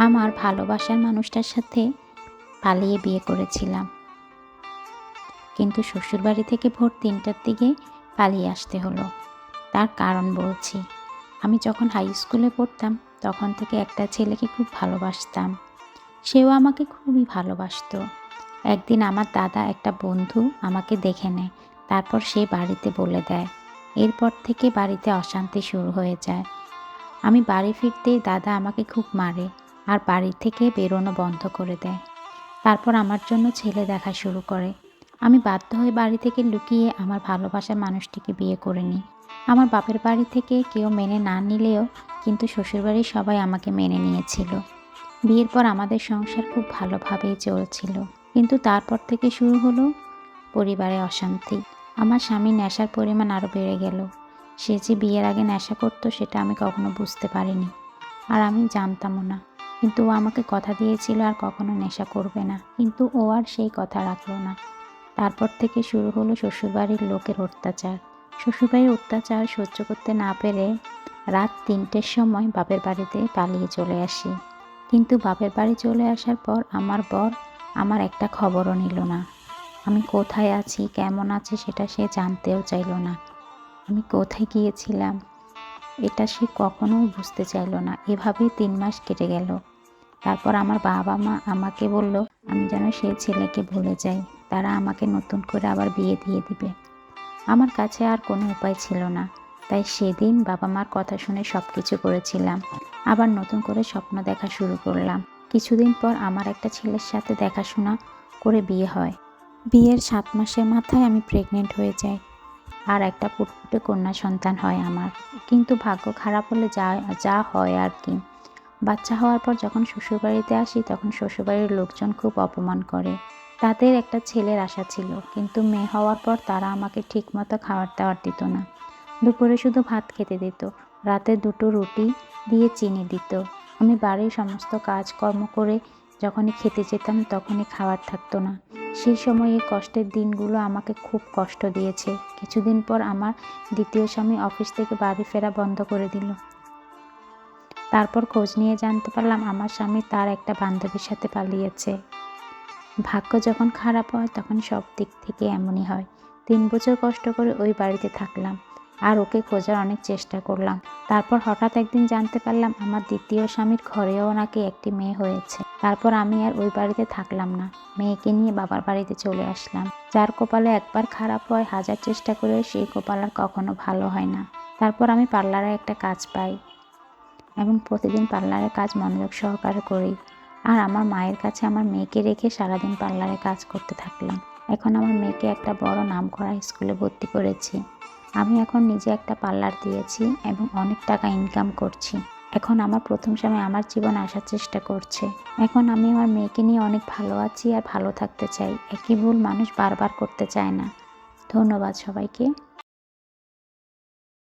আমার ভালোবাসার মানুষটার সাথে পালিয়ে বিয়ে করেছিলাম, কিন্তু শ্বশুরবাড়ি থেকে ভোর ৩টার দিকে পালিয়ে আসতে হলো। তার কারণ বলছি। আমি যখন হাই স্কুলে পড়তাম তখন থেকে একটা ছেলেকে খুব ভালোবাসতাম। সেও আমাকে খুবই ভালোবাসতো। একদিন আমার দাদা একটা বন্ধু আমাকে দেখে নেয়, তারপর সে বাড়িতে বলে দেয়। এরপর থেকে বাড়িতে অশান্তি শুরু হয়ে যায়। আমি বাড়ি ফিরতেই দাদা আমাকে খুব মারে আর বাড়ি থেকে বেরোনো বন্ধ করে দেয়। তারপর আমার জন্য ছেলে দেখা শুরু করে। আমি বাধ্য হয়ে বাড়ি থেকে লুকিয়ে আমার ভালোবাসার মানুষটিকে বিয়ে করে নিই। আমার বাপের বাড়ি থেকে কেউ মেনে না নিলেও কিন্তু শ্বশুরবাড়ির সবাই আমাকে মেনে নিয়েছিল। বিয়ের পর আমাদের সংসার খুব ভালোভাবেই চলছিল, কিন্তু তারপর থেকে শুরু হলো পরিবারে অশান্তি। আমার স্বামী নেশার পরিমাণ আরও বেড়ে গেল। সে যে বিয়ের আগে নেশা করতো সেটা আমি কখনো বুঝতে পারিনি, আর আমি জানতামও না। কিন্তু ও আমাকে কথা দিয়েছিল আর কখনো নেশা করবে না, কিন্তু ও আর সেই কথা রাখলো না। তারপর থেকে শুরু হলো শ্বশুরবাড়ির লোকের অত্যাচার। শ্বশুরবাড়ির অত্যাচার সহ্য করতে না পেরে রাত ৩টের সময় বাপের বাড়িতে পালিয়ে চলে আসি। কিন্তু বাপের বাড়ি চলে আসার পর আমার বর আমার একটা খবরও নিল না। আমি কোথায় আছি, কেমন আছি সেটা সে জানতেও চাইল না। আমি কোথায় গিয়েছিলাম এটা সে কখনোই বুঝতে চাইল না। এভাবেই ৩ মাস কেটে গেল। তারপর আমার বাবা মা আমাকে বলল আমি যেন সেই ছেলেকে ভুলে যাই, তারা আমাকে নতুন করে আবার বিয়ে দিয়ে দিবে। আমার কাছে আর কোনো উপায় ছিল না, তাই সেদিন বাবা মার কথা শুনে সব কিছু করেছিলাম। আবার নতুন করে স্বপ্ন দেখা শুরু করলাম। কিছুদিন পর আমার একটা ছেলের সাথে দেখাশোনা করে বিয়ে হয়। বিয়ের ৭ মাসের মাথায় আমি প্রেগনেন্ট হয়ে যাই, আর একটা ফুটফুটে কন্যা সন্তান হয় আমার। কিন্তু ভাগ্য খারাপ হলে যা হয় আর কি। বাচ্চা হওয়ার পর যখন শ্বশুরবাড়িতে আসি তখন শ্বশুরবাড়ির লোকজন খুব অপমান করে। তাদের একটা ছেলের আশা ছিল, কিন্তু মেয়ে হওয়ার পর তারা আমাকে ঠিকমতো খাবার দাবার দিত না। দুপুরে শুধু ভাত খেতে দিত, রাতে 2টো রুটি দিয়ে চিনি দিত। আমি বাড়ির সমস্ত কাজকর্ম করে যখনই খেতে যেতাম তখনই খাবার থাকতো না। সেই সময় এই কষ্টের দিনগুলো আমাকে খুব কষ্ট দিয়েছে। কিছুদিন পর আমার দ্বিতীয় স্বামী অফিস থেকে বাড়ি ফেরা বন্ধ করে দিল। তারপর খোঁজ নিয়ে জানতে পারলাম আমার স্বামী তার একটা বান্ধবীর সাথে পালিয়েছে। ভাগ্য যখন খারাপ হয় তখন সব দিক থেকে এমনই হয়। 3 বছর কষ্ট করে ওই বাড়িতে থাকলাম আর ওকে খোঁজার অনেক চেষ্টা করলাম। তারপর হঠাৎ একদিন জানতে পারলাম আমার দ্বিতীয় স্বামীর ঘরেও নাকি একটি মেয়ে হয়েছে। তারপর আমি আর ওই বাড়িতে থাকলাম না, মেয়েকে নিয়ে বাবার বাড়িতে চলে আসলাম। যার কপালে একবার খারাপ হয় 1000 চেষ্টা করে সেই কপাল আর কখনো ভালো হয় না। তারপর আমি পার্লারে একটা কাজ পাই এবং প্রতিদিন পার্লারের কাজ মনোযোগ সহকারে করি। আর আমার মায়ের কাছে আমার মেয়েকে রেখে সারাদিন পার্লারে কাজ করতে থাকলাম। এখন আমার মেয়েকে একটা বড় নামকরা স্কুলে ভর্তি করেছি। আমি এখন নিজে একটা পার্লার দিয়েছি এবং অনেক টাকা ইনকাম করছি। এখন আমার প্রথম স্বামী আমার জীবনে আসার চেষ্টা করছে। এখন আমি আমার মেয়েকে নিয়ে অনেক ভালো আছি আর ভালো থাকতে চাই। একই ভুল মানুষ বারবার করতে চায় না। ধন্যবাদ সবাইকে।